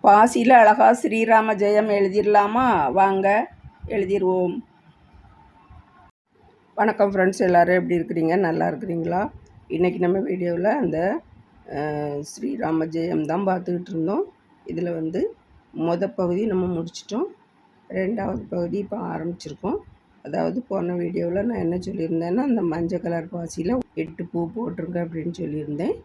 பாசியில் அழகாக ஸ்ரீராம ஜெயம் எழுதிடலாமா? வாங்க எழுதிடுவோம். வணக்கம் ஃப்ரெண்ட்ஸ், எல்லோரும் எப்படி இருக்கிறீங்க? நல்லா இருக்கிறீங்களா? இன்றைக்கி நம்ம வீடியோவில் அந்த ஸ்ரீராம ஜெயம் தான் பார்த்துக்கிட்டு இருந்தோம். இதில் பகுதி நம்ம முடிச்சிட்டோம். 2வது பகுதி இப்போ ஆரம்பிச்சிருக்கோம். அதாவது போன வீடியோவில் நான் என்ன சொல்லியிருந்தேன்னா, அந்த மஞ்சள் கலர் பாசியில் 8 பூ போட்டிருங்க அப்படின்னு சொல்லியிருந்தேன்.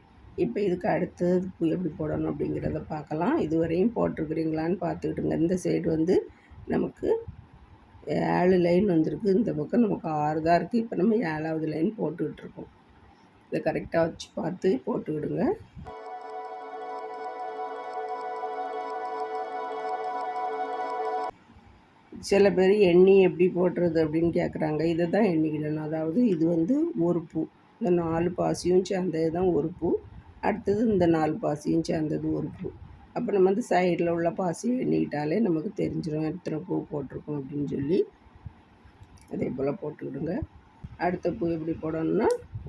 இப்போ இதுக்கு அடுத்தது பூ எப்படி போடணும் அப்படிங்கிறத பார்க்கலாம். இதுவரையும் போட்டிருக்கிறீங்களான்னு பார்த்துக்கிட்டுங்க. இந்த சைடு நமக்கு 7 லைன் வந்திருக்கு. இந்த பக்கம் நமக்கு 6 தான் இருக்குது. இப்போ நம்ம 7வது லைன் போட்டுக்கிட்டுருக்கோம். இதை கரெக்டாக வச்சு பார்த்து போட்டுக்கிடுங்க. சில பேர் எண்ணி எப்படி போடுறது அப்படின்னு கேட்குறாங்க. இதை தான் எண்ணிக்கிடணும். அதாவது இது ஒரு பூ, இந்த 4 பாசியும் சேர்ந்தது தான் ஒரு பூ. அடுத்தது இந்த 4 பாசியும் சேர்ந்தது ஒரு பூ. அப்போ நம்ம சைடில் உள்ள பாசியை எண்ணிக்கிட்டாலே நமக்கு தெரிஞ்சிடும் எத்தனை பூ போட்டிருக்கோம் அப்படின்னு சொல்லி. அதே போல் போட்டுக்கிடுங்க. அடுத்த பூ எப்படி போடணும்னா,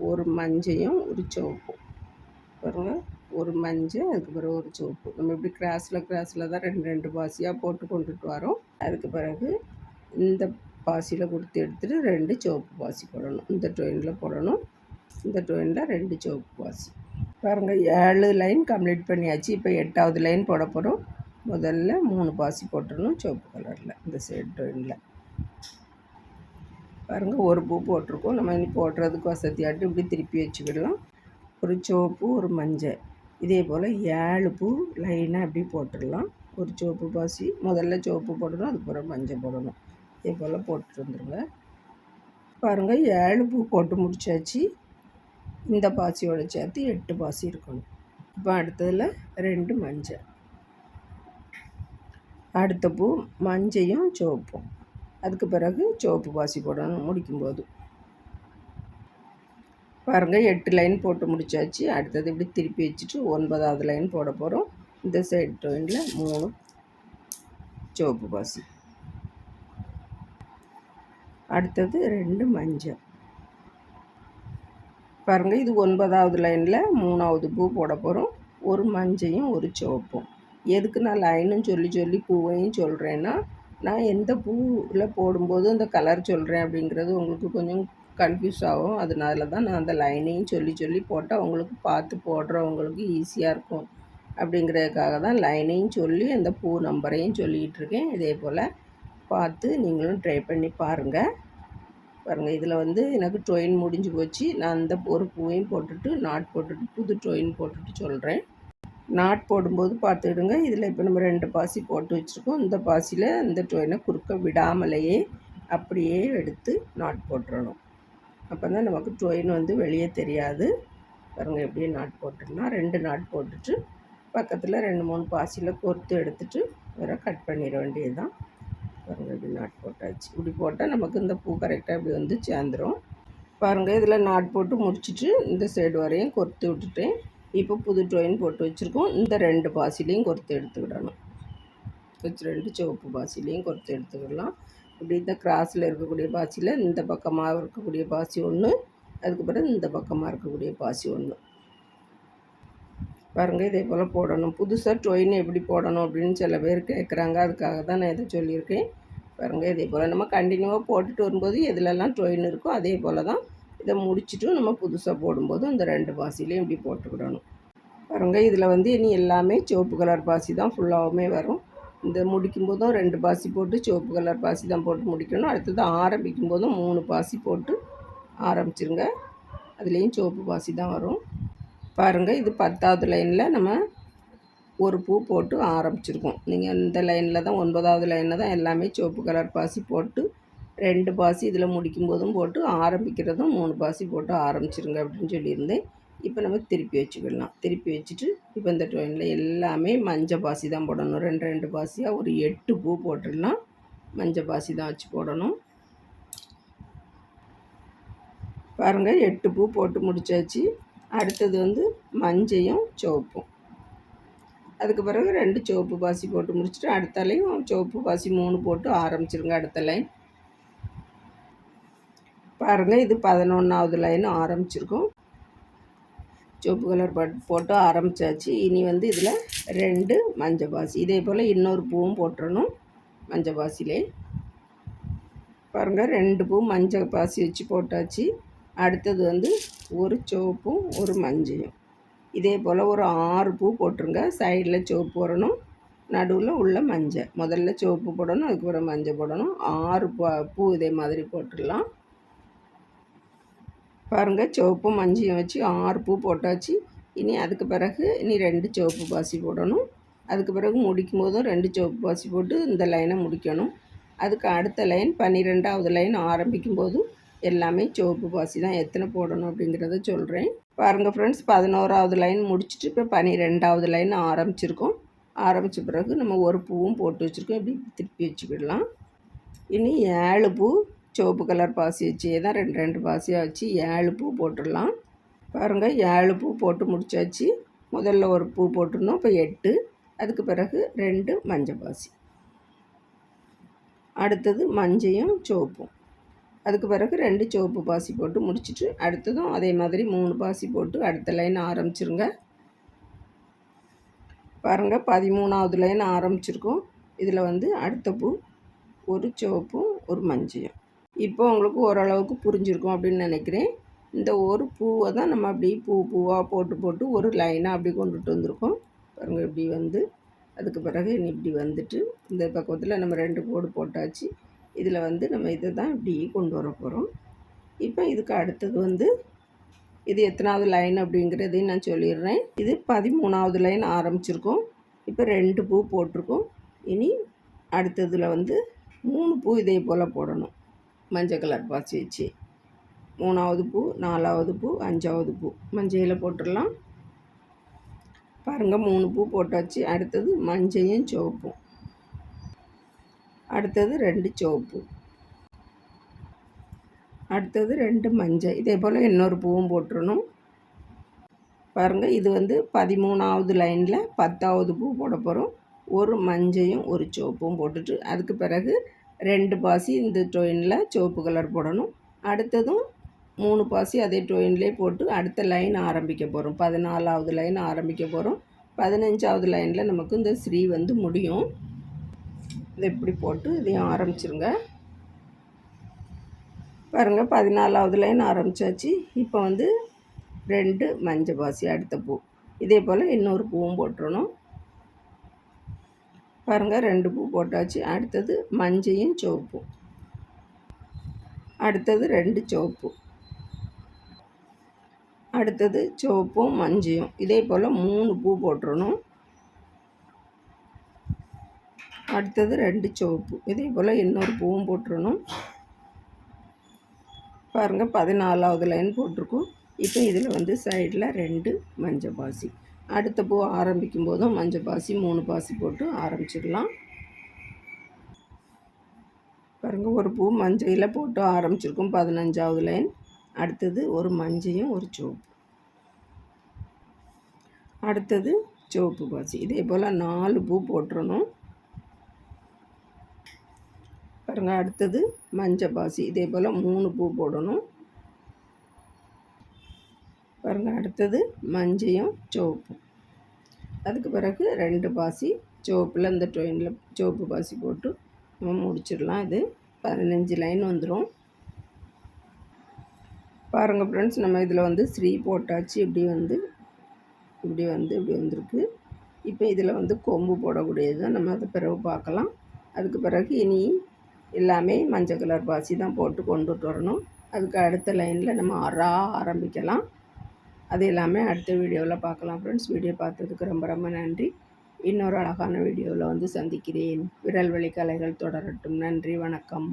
ஒரு மஞ்சையும் ஒரு சிவப்பும் பாருங்கள். ஒரு மஞ்சள், அதுக்கு பிறகு ஒரு சிவப்பு. நம்ம இப்படி கிராஸில் தான் 2 பாசியாக போட்டு கொண்டுட்டு வரோம். அதுக்கு பிறகு இந்த பாசியில் கொடுத்து எடுத்துகிட்டு 2 சிவப்பு பாசி போடணும். இந்த டொயினில் போடணும். இந்த டொயினில் 2 சிவப்பு பாசி. பாருங்கள், 7 லைன் கம்ப்ளீட் பண்ணியாச்சு. இப்போ 8வது லைன் போட போகிறோம். முதல்ல 3 பாசி போட்டுடணும் சிவப்பு கலரில் இந்த சைடு டொயினில். பாருங்கள், ஒரு பூ போட்டிருக்கோம். நம்ம இனி போடுறதுக்கு வசதியாட்டு இப்படி திருப்பி வச்சுக்கிடலாம். ஒரு சிவப்பு, ஒரு மஞ்சள், இதே போல் 7 பூ லைனாக இப்படி போட்டுடலாம். ஒரு சிவப்பு பாசி, முதல்ல சிவப்பு போடணும், அதுக்கப்புறம் மஞ்சள் போடணும். இதே போல் போட்டுட்டு வந்துடுங்க. பாருங்கள், 7 பூ போட்டு முடித்தாச்சு. இந்த பாசியோடு சேர்த்து 8 பாசி இருக்கணும். இப்போ அடுத்ததில் 2 மஞ்சள், அடுத்த பூ மஞ்சையும் சிவப்பும், அதுக்கு பிறகு சிவப்பு பாசி போடணும் முடிக்கும்போது. பாருங்கள், 8 லைன் போட்டு முடித்தாச்சு. அடுத்தது இப்படி திருப்பி வச்சுட்டு 9வது லைன் போட போகிறோம். இந்த சைடு டொயினில் 3 சிவப்பு பாசி, அடுத்தது 2 மஞ்சள். பாருங்கள், இது 9வது லைனில் 3வது பூ போட போகிறோம். ஒரு மஞ்சையும் ஒரு சிவப்பும். எதுக்கு நான் லைனும் சொல்லி பூவையும் சொல்கிறேன்னா, நான் எந்த பூவில் போடும்போது அந்த கலர் சொல்கிறேன் அப்படிங்கிறது உங்களுக்கு கொஞ்சம் கன்ஃபியூஸ் ஆகும். அதனால தான் நான் அந்த லைனையும் சொல்லி போட்டால் உங்களுக்கு பார்த்து போடுறவங்களுக்கு ஈஸியாக இருக்கும் அப்படிங்கிறதுக்காக தான் லைனையும் சொல்லி அந்த பூ நம்பரையும் சொல்லிகிட்டு இருக்கேன். இதே போல் பார்த்து நீங்களும் ட்ரை பண்ணி பாருங்கள். பாருங்கள், இதில் எனக்கு டொயின் முடிஞ்சு போச்சு. நான் அந்த ஒரு பூவையும் போட்டுட்டு நாட் போட்டுட்டு புது டொயின் போட்டுட்டு சொல்கிறேன். நாட் போடும்போது பார்த்துக்கிடுங்க. இதில் இப்போ நம்ம 2 பாசி போட்டு வச்சுருக்கோம். இந்த பாசியில் இந்த டொயினை குறுக்க விடாமலேயே அப்படியே எடுத்து நாட் போட்டுடணும். அப்போ தான் நமக்கு டொயின் வெளியே தெரியாது. பாருங்கள், எப்படியே நாட் போட்டுடலாம். 2 நாட் போட்டுட்டு பக்கத்தில் 2-3 பாசியில் பொறுத்து எடுத்துகிட்டு வேறு கட் பண்ணிட வேண்டியது தான். பாருங்கள், இப்படி நாட் போட்டாச்சு. இப்படி போட்டால் நமக்கு இந்த பூ கரெக்டாக இப்படி சேர்ந்துடும். பாருங்கள், இதில் நாட் போட்டு முடிச்சுட்டு இந்த சைடு வரையும் கொறுத்து விட்டுட்டேன். இப்போ புது டொயின் போட்டு வச்சுருக்கோம். இந்த 2 பாசிலையும் கொறுத்து எடுத்துக்கிடணும். 2 சிவப்பு பாசிலையும் கொறுத்து எடுத்துக்கிடலாம். இப்படி இந்த கிராஸில் இருக்கக்கூடிய பாசியில் இந்த பக்கமாக இருக்கக்கூடிய பாசி ஒன்று, அதுக்கப்புறம் இந்த பக்கமாக இருக்கக்கூடிய பாசி ஒன்று. பாருங்கள், இதே போல் போடணும். புதுசாக டொயின் எப்படி போடணும் அப்படின்னு சில பேர் கேட்குறாங்க. அதுக்காக தான் நான் இதை சொல்லியிருக்கேன். பாருங்கள், இதே போல் நம்ம கண்டினியூவாக போட்டுட்டு வரும்போது எதுலெல்லாம் டொயின் இருக்கோ அதே போல் தான் இதை முடிச்சுட்டும் நம்ம புதுசாக போடும்போது இந்த 2 பாசிலையும் இப்படி போட்டுக்கிடணும். பாருங்கள், இதில் இனி எல்லாமே சிவப்பு கலர் பாசி தான் ஃபுல்லாகவுமே வரும். இந்த முடிக்கும்போதும் 2 பாசி போட்டு சிவப்பு கலர் பாசி தான் போட்டு முடிக்கணும். அடுத்தது ஆரம்பிக்கும் போதும் 3 பாசி போட்டு ஆரம்பிச்சிருங்க. அதுலேயும் சிவப்பு பாசி தான் வரும். பாருங்கள், இது 10வது லைனில் நம்ம ஒரு பூ போட்டு ஆரம்பிச்சிருக்கோம். நீங்கள் இந்த லைனில் தான் 9வது லைனில் தான் எல்லாமே சிவப்பு கலர் பாசி போட்டு 2 பாசி இதில் முடிக்கும்போதும் போட்டு ஆரம்பிக்கிறதும் 3 பாசி போட்டு ஆரம்பிச்சிருங்க அப்படின்னு சொல்லியிருந்தேன். இப்போ நம்ம திருப்பி வச்சுக்கிடலாம். திருப்பி வச்சுட்டு இப்போ இந்த டொயினில் எல்லாமே மஞ்சள் பாசி தான் போடணும். 2 பாசியாக ஒரு 8 பூ போட்டுடலாம். மஞ்சள் பாசி தான் வச்சு போடணும். பாருங்கள், 8 பூ போட்டு முடித்தாச்சு. அடுத்தது மஞ்சையும் சிவப்பும், அதுக்கு பிறகு 2 சிவப்பு பாசி போட்டு முடிச்சுட்டு அடுத்தாலையும் சிவப்பு பாசி 3 போட்டு ஆரம்பிச்சிருங்க அடுத்த லைன். பாருங்கள், இது 11வது லைன் ஆரம்பிச்சிருக்கோம். சிவப்பு கலர் போட்டு ஆரம்பித்தாச்சு. இனி வந்து இதில் 2 மஞ்சள் பாசி. இதே போல் இன்னொரு பூவும் போட்டுறணும் மஞ்சள் பாசிலே. பாருங்கள் 2 பூ மஞ்சள் பாசி வச்சு போட்டாச்சு. அடுத்தது வந்து ஒரு சிவப்பும் ஒரு மஞ்சளும். இதே போல் ஒரு 6 பூ போட்டுருங்க. சைடில் சிவப்பு வரணும், நடுவில் உள்ள மஞ்சள். முதல்ல சிவப்பு போடணும், அதுக்கப்புறம் மஞ்சள் போடணும். 6 பூ இதே மாதிரி போட்டுடலாம். பாருங்கள் சிவப்பும் மஞ்சளையும் வச்சு 6 பூ போட்டாச்சு. இனி அதுக்கு பிறகு இனி 2 சிவப்பு பாசி போடணும். அதுக்கு பிறகு முடிக்கும் போதும் 2 சிவப்பு பாசி போட்டு இந்த லைனை முடிக்கணும். அதுக்கு அடுத்த லைன் 12வது லைன் ஆரம்பிக்கும் போது எல்லாமே சிவப்பு பாசி தான். எத்தனை போடணும் அப்படிங்கிறத சொல்கிறேன். பாருங்கள் ஃப்ரெண்ட்ஸ், 11வது லைன் முடிச்சுட்டு இப்போ 12வது லைன் ஆரம்பிச்சிருக்கோம். ஆரம்பித்த பிறகு நம்ம ஒரு பூவும் போட்டு வச்சுருக்கோம். இப்படி திருப்பி வச்சுக்கிடலாம். இனி 7 பூ சிவப்பு கலர் பாசி வச்சே தான் 2 பாசியாக வச்சு 7 பூ போட்டுடலாம். பாருங்கள் 7 பூ போட்டு முடித்தாச்சு. முதல்ல ஒரு பூ போட்டிருந்தோம், இப்போ 8. அதுக்கு பிறகு 2 மஞ்சள் பாசி. அடுத்தது மஞ்சையும் சிவப்பும். அதுக்கு பிறகு 2 சிவப்பு பாசி போட்டு முடிச்சுட்டு அடுத்ததும் அதே மாதிரி 3 பாசி போட்டு அடுத்த லைன் ஆரம்பிச்சிருங்க. பாருங்கள் 13வது லைன் ஆரம்பிச்சிருக்கோம். இதில் வந்து அடுத்த பூ ஒரு சிவப்பும் ஒரு மஞ்சையும். இப்போ உங்களுக்கு ஓரளவுக்கு புரிஞ்சிருக்கும் அப்படின்னு நினைக்கிறேன். இந்த ஒரு பூவை தான் நம்ம அப்படி பூவாக போட்டு ஒரு லைனாக அப்படி கொண்டுட்டு வந்திருக்கோம். பாருங்கள் இப்படி வந்து அதுக்கு பிறகு இப்படி வந்துட்டு இந்த பக்கத்தில் நம்ம 2 கோடு போட்டாச்சு. இதில் வந்து நம்ம இதை தான் இப்படி கொண்டு வர போகிறோம். இப்போ இதுக்கு அடுத்தது வந்து இது எத்தனாவது லைன் அப்படிங்கிறதையும் நான் சொல்லிடுறேன். இது 13வது லைன் ஆரம்பிச்சிருக்கோம். இப்போ 2 பூ போட்டிருக்கோம். இனி அடுத்ததில் வந்து 3 பூ இதே போல் போடணும் மஞ்சள் கலர் பாசி வச்சு. 3வது பூ, 4வது பூ, 5வது பூ மஞ்சையில் போட்டுடலாம். பாருங்கள் 3 பூ போட்டாச்சு. அடுத்தது மஞ்சையும் சிவப்பும். அடுத்தது 2 சிவப்பு. அடுத்தது 2 மஞ்சள். இதே போல் இன்னொரு பூவும் போட்டுடணும். பாருங்கள் இது வந்து 13வது லைனில் 10வது பூ போட போகிறோம். ஒரு மஞ்சையும் ஒரு சிவப்பும் போட்டுட்டு அதுக்கு பிறகு 2 பாசி இந்த டொயினில் சிவப்பு கலர் போடணும். அடுத்ததும் 3 பாசி அதே டொயின்லேயே போட்டு அடுத்த லைன் ஆரம்பிக்க போகிறோம். 14வது லைன் ஆரம்பிக்க போகிறோம். 15வது லைனில் நமக்கு இந்த ஸ்ரீ வந்து முடியும். இதை இப்படி போட்டு இதையும் ஆரம்பிச்சிருங்க. பாருங்கள் 14வது லைன் ஆரம்பித்தாச்சு. இப்போ வந்து 2 மஞ்சள் பாசி அடுத்த பூ. இதே போல் இன்னொரு பூவும் போட்டுறணும். பாருங்கள் 2 பூ போட்டாச்சு. அடுத்தது மஞ்சையும் சிவப்பும். அடுத்தது 2 சிவப்பு. அடுத்தது சிவப்பும் மஞ்சையும். இதே போல் 3 பூ போட்டுறணும். அடுத்தது 2 சிவப்பு. இதே போல் இன்னொரு பூவும் போட்டுறணும். பாருங்கள் 14வது லைன் போட்டிருக்கோம். இப்போ இதில் வந்து சைடில் 2 மஞ்சள் பாசி. அடுத்த பூ ஆரம்பிக்கும் போதும் மஞ்சள் பாசி 3 பாசி போட்டு ஆரம்பிச்சிடலாம். பாருங்கள் ஒரு பூ மஞ்சையில் போட்டு ஆரம்பிச்சிருக்கோம். 15வது லைன். அடுத்தது ஒரு மஞ்சையும் ஒரு சிவப்பு. அடுத்தது சிவப்பு பாசி. இதே போல் 4 பூ போட்டுறணும். பாருங்கள் அடுத்தது மஞ்சள் பாசி. இதே போல் 3 பூ போடணும். பாருங்கள் அடுத்தது மஞ்சையும் சிவப்பும். அதுக்கு பிறகு 2 பாசி சிவப்பில் இந்த டொயினில் சிவப்பு பாசி போட்டு நம்ம முடிச்சிடலாம். இது 15 லைன் வந்துடும். பாருங்கள் ஃப்ரெண்ட்ஸ், நம்ம இதில் வந்து ஸ்ரீ போட்டாச்சு. இப்படி வந்திருக்கு. இப்போ இதில் வந்து கொம்பு போடக்கூடியது தான். நம்ம அதை பிறகு பார்க்கலாம். அதுக்கு பிறகு இனி எல்லாமே மஞ்சள் கலர் பாசி தான் போட்டு கொண்டுட்டு வரணும். அதுக்கு அடுத்த லைனில் நம்ம ஆரம்பிக்கலாம். அது எல்லாமே அடுத்த வீடியோவில் பார்க்கலாம் ஃப்ரெண்ட்ஸ். வீடியோ பார்த்ததுக்கு ரொம்ப ரொம்ப நன்றி. இன்னொரு அழகான வீடியோவில் வந்து சந்திக்கிறேன். விரல் வலி கலைகள் தொடரட்டும். நன்றி, வணக்கம்.